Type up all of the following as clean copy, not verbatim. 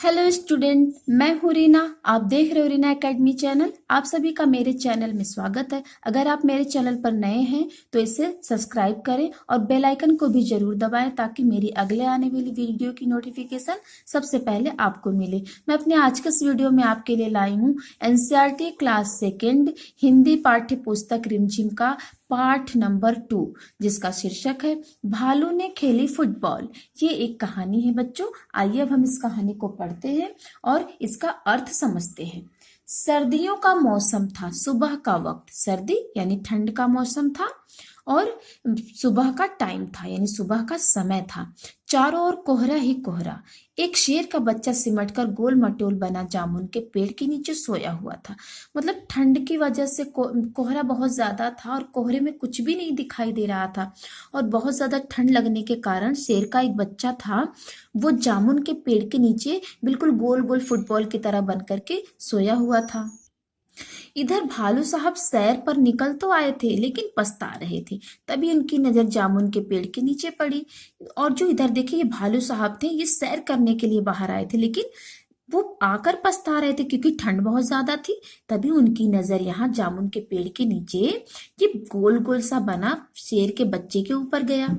Hello student, मैं हूँ रीना। आप देख रहे हो रीना एकेडमी चैनल। आप सभी का मेरे चैनल में स्वागत है। अगर आप मेरे चैनल पर नए हैं तो इसे सब्सक्राइब करें और बेल आइकन को भी जरूर दबाएं ताकि मेरी अगले आने वाली वीडियो की नोटिफिकेशन सबसे पहले आपको मिले। मैं अपने आज के इस वीडियो में आपके लिए लाई हूँ एनसीईआरटी क्लास सेकेंड हिंदी पाठ्य पुस्तक रिमझिम का पाठ नंबर 2, जिसका शीर्षक है भालू ने खेली फुटबॉल। ये एक कहानी है बच्चों। आइए अब हम इस कहानी को पढ़ते हैं और इसका अर्थ समझते हैं। सर्दियों का मौसम था। सुबह का वक्त, सर्दी यानी ठंड का मौसम था और सुबह का टाइम था यानी सुबह का समय था। चारों ओर कोहरा ही कोहरा। एक शेर का बच्चा सिमटकर गोल मटोल बना जामुन के पेड़ के नीचे सोया हुआ था। मतलब ठंड की वजह से कोहरा बहुत ज्यादा था और कोहरे में कुछ भी नहीं दिखाई दे रहा था और बहुत ज्यादा ठंड लगने के कारण शेर का एक बच्चा था, वो जामुन के पेड़ के नीचे बिल्कुल गोल गोल फुटबॉल की तरह बन करके सोया हुआ था। इधर भालू साहब सैर पर निकल तो आए थे लेकिन पछता रहे थे। तभी उनकी नजर जामुन के पेड़ के नीचे पड़ी और जो इधर देखिए ये भालू साहब थे, ये सैर करने के लिए बाहर आए थे लेकिन वो आकर पछता रहे थे क्योंकि ठंड बहुत ज्यादा थी। तभी उनकी नजर यहाँ जामुन के पेड़ के नीचे ये गोल गोल सा बना शेर के बच्चे के ऊपर गया।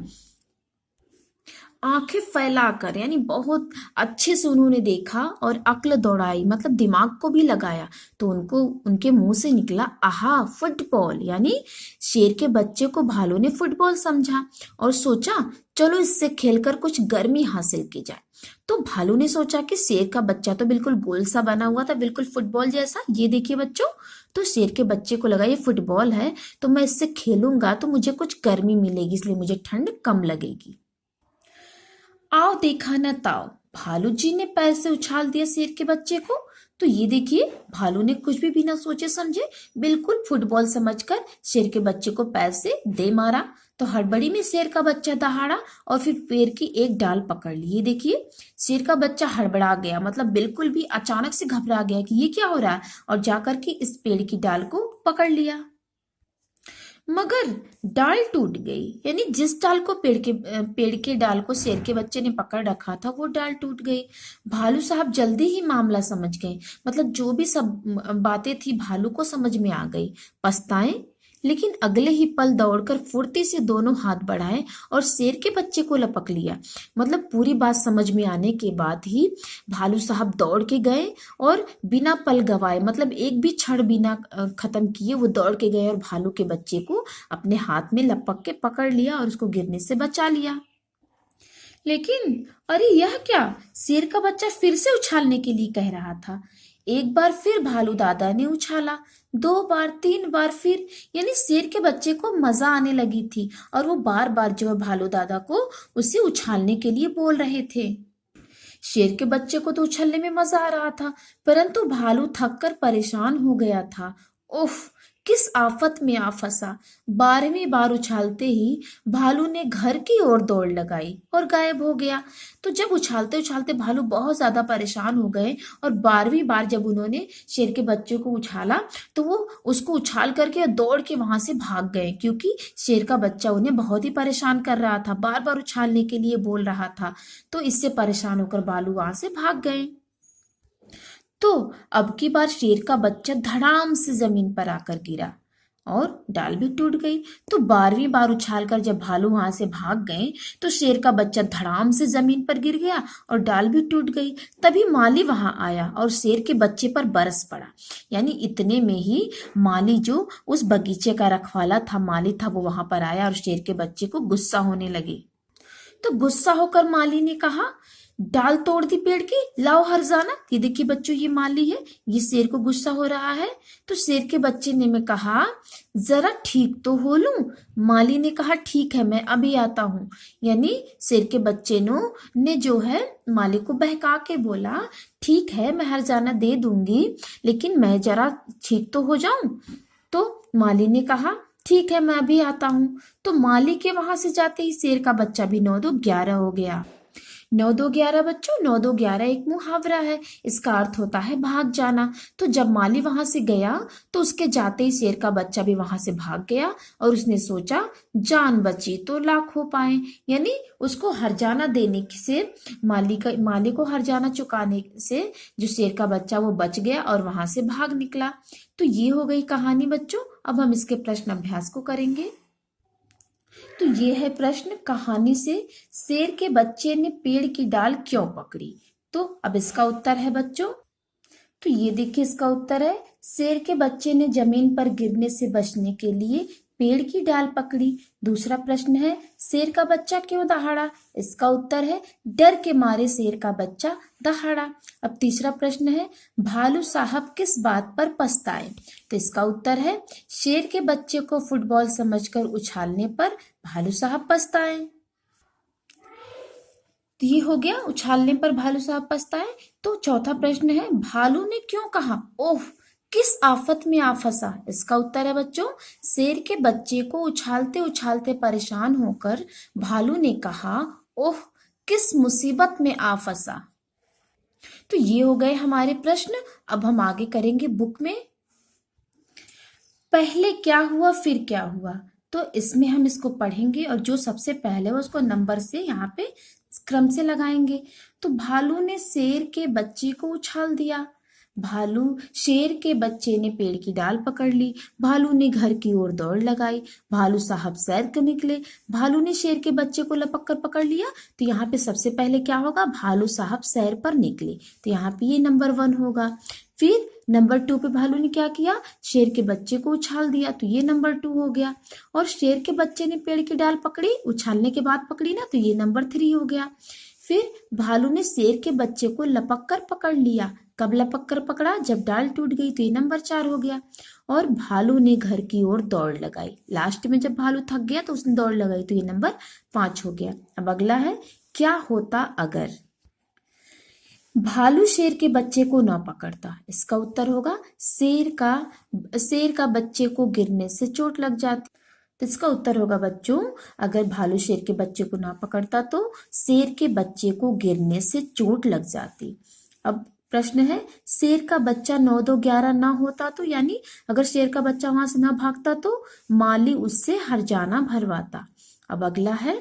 आंखें फैलाकर यानी बहुत अच्छे से उन्होंने देखा और अक्ल दौड़ाई, मतलब दिमाग को भी लगाया, तो उनको उनके मुंह से निकला आहा फुटबॉल। यानी शेर के बच्चे को भालू ने फुटबॉल समझा और सोचा चलो इससे खेलकर कुछ गर्मी हासिल की जाए। तो भालू ने सोचा कि शेर का बच्चा तो बिल्कुल गोल सा बना हुआ था, बिल्कुल फुटबॉल जैसा। ये देखिए बच्चों, तो शेर के बच्चे को लगा ये फुटबॉल है तो मैं इससे खेलूंगा तो मुझे कुछ गर्मी मिलेगी, इसलिए मुझे ठंड कम लगेगी। आओ देखा न ताओ, भालू जी ने पैर से उछाल दिया शेर के बच्चे को। तो ये देखिए भालू ने कुछ भी बिना सोचे समझे बिल्कुल फुटबॉल समझकर शेर के बच्चे को पैर से दे मारा। तो हड़बड़ी में शेर का बच्चा दहाड़ा और फिर पेड़ की एक डाल पकड़ ली। ये देखिए शेर का बच्चा हड़बड़ा गया, मतलब बिल्कुल भी अचानक से घबरा गया कि ये क्या हो रहा है, और जाकर के इस पेड़ की डाल को पकड़ लिया। मगर डाल टूट गई, यानी जिस डाल को पेड़ के डाल को शेर के बच्चे ने पकड़ रखा था वो डाल टूट गई। भालू साहब जल्दी ही मामला समझ गए, मतलब जो भी सब बातें थी भालू को समझ में आ गई। पछताए लेकिन अगले ही पल दौड़कर फुर्ती से दोनों हाथ बढ़ाए और शेर के बच्चे को लपक लिया। मतलब पूरी बात समझ में आने के बाद ही भालू साहब दौड़ के गए और बिना पल गवाए, मतलब एक भी क्षण बिना खत्म किए वो दौड़ के गए और भालू के बच्चे को अपने हाथ में लपक के पकड़ लिया और उसको गिरने से बचा लिया। लेकिन अरे यह क्या, शेर का बच्चा फिर से उछालने के लिए कह रहा था। एक बार फिर भालू दादा ने उछाला, 2 बार 3 बार फिर, यानी शेर के बच्चे को मजा आने लगी थी और वो बार बार जो है भालू दादा को उसे उछालने के लिए बोल रहे थे। शेर के बच्चे को तो उछलने में मजा आ रहा था परंतु भालू थक कर परेशान हो गया था। उफ, किस आफत में आ फंसा। 12वीं बार उछालते ही भालू ने घर की ओर दौड़ लगाई और गायब हो गया। तो जब उछालते उछालते भालू बहुत ज्यादा परेशान हो गए और 12वीं बार जब उन्होंने शेर के बच्चे को उछाला तो वो उसको उछाल करके दौड़ के वहां से भाग गए, क्योंकि शेर का बच्चा उन्हें बहुत ही परेशान कर रहा था, बार बार उछालने के लिए बोल रहा था। तो इससे परेशान होकर भालू वहां से भाग गए। तो अब की बार शेर का बच्चा धड़ाम से जमीन पर आकर गिरा और डाल भी टूट गई। तो 12वीं बार उछालकर जब भालू वहां से भाग गए तो शेर का बच्चा धड़ाम से जमीन पर गिर गया और डाल भी टूट गई। तभी माली वहां आया और शेर के बच्चे पर बरस पड़ा। यानी इतने में ही माली, जो उस बगीचे का रखवाला था, माली था, वो वहां पर आया और शेर के बच्चे को गुस्सा होने लगे। तो गुस्सा होकर माली ने कहा, डाल तोड़ दी पेड़ की, लाओ हरजाना। ये देखिए बच्चों, ये माली है, ये शेर को गुस्सा हो रहा है। तो शेर के बच्चे ने में कहा, जरा ठीक तो हो लूं। माली ने कहा, ठीक है मैं अभी आता हूं। यानी शेर के बच्चे ने जो है माली को बहका के बोला, ठीक है मैं हरजाना दे दूंगी लेकिन मैं जरा ठीक तो हो जाऊं। तो माली ने कहा, ठीक है मैं अभी आता हूं। तो माली के वहां से जाते ही शेर का बच्चा भी 9 2 11 हो गया। 9 2 11 बच्चों, 9 2 11 एक मुहावरा है। इसका अर्थ होता है भाग जाना। तो जब माली वहां से गया तो उसके जाते ही शेर का बच्चा भी वहां से भाग गया और उसने सोचा जान बची तो लाख हो पाए। यानी उसको हर्जाना देने से, माली को हर्जाना चुकाने से जो शेर का बच्चा वो बच गया और वहां से भाग निकला। तो ये हो गई कहानी बच्चों। अब हम इसके प्रश्न अभ्यास को करेंगे। तो ये है प्रश्न, कहानी से शेर के बच्चे ने पेड़ की डाल क्यों पकड़ी। तो अब इसका उत्तर है बच्चों, तो ये देखिए इसका उत्तर है, शेर के बच्चे ने जमीन पर गिरने से बचने के लिए पेड़ की डाल पकड़ी। दूसरा प्रश्न है, शेर का बच्चा क्यों दहाड़ा। इसका उत्तर है, डर के मारे शेर का बच्चा दहाड़ा। अब तीसरा प्रश्न है, भालू साहब किस बात पर पछताए। तो इसका उत्तर है, शेर के बच्चे को फुटबॉल समझकर उछालने पर भालू साहब पछताए। तो ये हो गया, उछालने पर भालू साहब पछताए। तो चौथा प्रश्न है, भालू ने क्यों कहा ओह किस आफत में आ फंसा। इसका उत्तर है बच्चों, शेर के बच्चे को उछालते उछालते परेशान होकर भालू ने कहा ओह किस मुसीबत में आ फंसा। तो ये हो गए हमारे प्रश्न। अब हम आगे करेंगे बुक में। पहले क्या हुआ फिर क्या हुआ। तो इसमें हम इसको पढ़ेंगे और जो सबसे पहले हो उसको नंबर से यहाँ पे क्रम से लगाएंगे। तो भालू ने शेर के बच्चे को उछाल दिया। भालू शेर के बच्चे ने पेड़ की डाल पकड़ ली। भालू ने घर की ओर दौड़ लगाई। भालू साहब सैर कर निकले। भालू ने शेर के बच्चे को लपक कर पकड़ लिया। तो यहाँ पे सबसे पहले क्या होगा, भालू साहब सैर पर निकले। तो यहाँ पे ये नंबर 1 होगा। फिर नंबर 2 पे भालू ने क्या किया, शेर के बच्चे को उछाल दिया। तो ये नंबर 2 हो गया। और शेर के बच्चे ने पेड़ की डाल पकड़ी, उछालने के बाद पकड़ी ना, तो ये नंबर 3 हो गया। फिर भालू ने शेर के बच्चे को लपक कर पकड़ लिया। कब लपक कर पकड़ा, जब डाल टूट गई। तो ये नंबर 4 हो गया। और भालू ने घर की ओर दौड़ लगाई। लास्ट में जब भालू थक गया तो उसने दौड़ लगाई। तो ये नंबर 5 हो गया। अब अगला है, क्या होता अगर भालू शेर के बच्चे को न पकड़ता। इसका उत्तर होगा, शेर का बच्चे को गिरने से चोट लग जाती। तो इसका उत्तर होगा बच्चों, अगर भालू शेर के बच्चे को ना पकड़ता तो शेर के बच्चे को गिरने से चोट लग जाती। अब प्रश्न है, शेर का बच्चा 9 2 11 ना होता तो, यानी अगर शेर का बच्चा वहां से ना भागता तो माली उससे हर्जाना भरवाता। अब अगला है,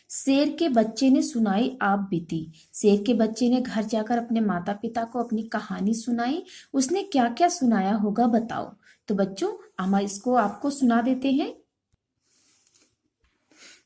शेर के बच्चे ने सुनाई आप बीती। शेर के बच्चे ने घर जाकर अपने माता पिता को अपनी कहानी सुनाई। उसने क्या क्या सुनाया होगा बताओ। तो बच्चों हम इसको आपको सुना देते हैं।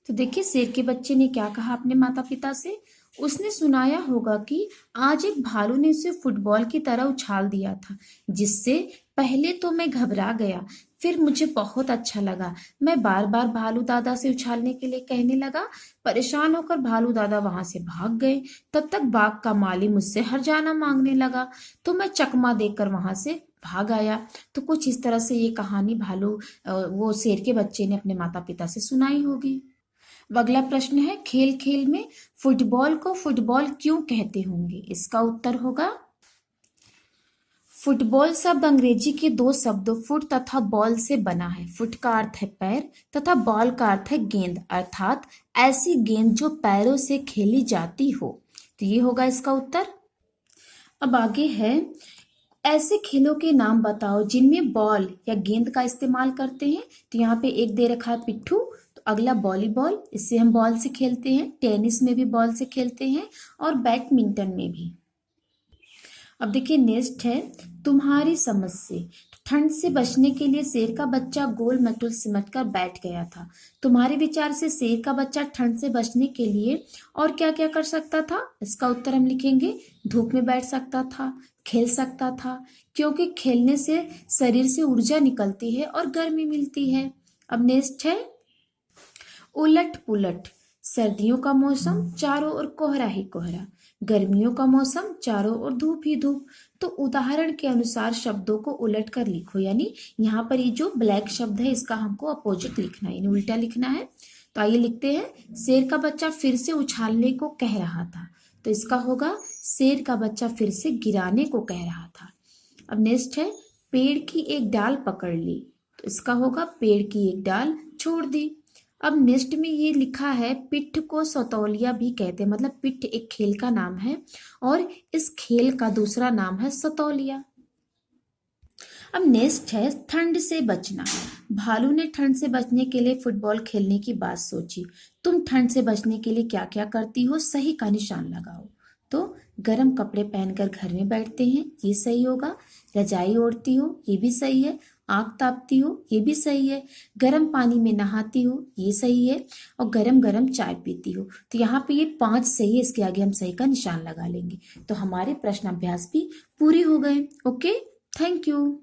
तो देखिए शेर के बच्चे ने क्या कहा अपने माता पिता से। उसने सुनाया होगा कि आज एक भालू ने उसे फुटबॉल की तरह उछाल दिया था, जिससे पहले तो मैं घबरा गया, फिर मुझे बहुत अच्छा लगा। मैं बार बार भालू दादा से उछालने के लिए कहने लगा। परेशान होकर भालू दादा वहां से भाग गए। तब तक बाग का माली मुझसे हर्जाना मांगने लगा, तो मैं चकमा देकर वहां से भाग आया। तो कुछ इस तरह से ये कहानी वो शेर के बच्चे ने अपने माता पिता से सुनाई होगी। अब अगला प्रश्न है, खेल खेल में फुटबॉल को फुटबॉल क्यों कहते होंगे। इसका उत्तर होगा, फुटबॉल शब्द अंग्रेजी के 2 शब्दों फुट तथा बॉल से बना है। फुट का अर्थ है पैर तथा बॉल का अर्थ है गेंद, अर्थात ऐसी गेंद जो पैरों से खेली जाती हो। तो ये होगा इसका उत्तर। अब आगे है, ऐसे खेलों के नाम बताओ जिनमें बॉल या गेंद का इस्तेमाल करते हैं। तो यहाँ पे एक दे रखा है पिट्ठू। तो अगला वॉलीबॉल, इससे हम बॉल से खेलते हैं। टेनिस में भी बॉल से खेलते हैं और बैडमिंटन में भी। अब देखिए नेक्स्ट है, तुम्हारी समझ से। ठंड से बचने के लिए शेर का बच्चा गोल मटोल सिमट कर बैठ गया था। तुम्हारे विचार से शेर का बच्चा ठंड से बचने के लिए और क्या क्या कर सकता था। इसका उत्तर हम लिखेंगे, धूप में बैठ सकता था, खेल सकता था, क्योंकि खेलने से शरीर से ऊर्जा निकलती है और गर्मी मिलती है। अब नेक्स्ट है, उलट पुलट। सर्दियों का मौसम चारों ओर कोहरा ही कोहरा, गर्मियों का मौसम चारों ओर धूप ही धूप। तो उदाहरण के अनुसार शब्दों को उलट कर लिखो, यानी यहाँ पर ये जो ब्लैक शब्द है इसका हमको अपोजिट लिखना है, यानी उल्टा लिखना है। तो आइए लिखते हैं, शेर का बच्चा फिर से उछालने को कह रहा था। तो इसका होगा, शेर का बच्चा फिर से गिराने को कह रहा था। अब नेक्स्ट है, पेड़ की एक डाल पकड़ ली। तो इसका होगा, पेड़ की एक डाल छोड़ दी। अब नेक्स्ट में ये लिखा है पिट्ठ को सतौलिया भी कहते हैं, मतलब पिट्ठ एक खेल का नाम है और इस खेल का दूसरा नाम है सतौलिया। अब नेक्स्ट है ठंड से बचना। भालू ने ठंड से बचने के लिए फुटबॉल खेलने की बात सोची। तुम ठंड से बचने के लिए क्या क्या करती हो, सही का निशान लगाओ। तो गर्म कपड़े पहनकर घर में बैठते हैं, ये सही होगा। रजाई ओढ़ती हो, ये भी सही है। आग तापती हो, ये भी सही है। गर्म पानी में नहाती हो, ये सही है। और गरम गरम चाय पीती हो। तो यहाँ पे ये 5 सही है, इसके आगे हम सही का निशान लगा लेंगे। तो हमारे प्रश्न अभ्यास भी पूरे हो गए। Okay, thank you.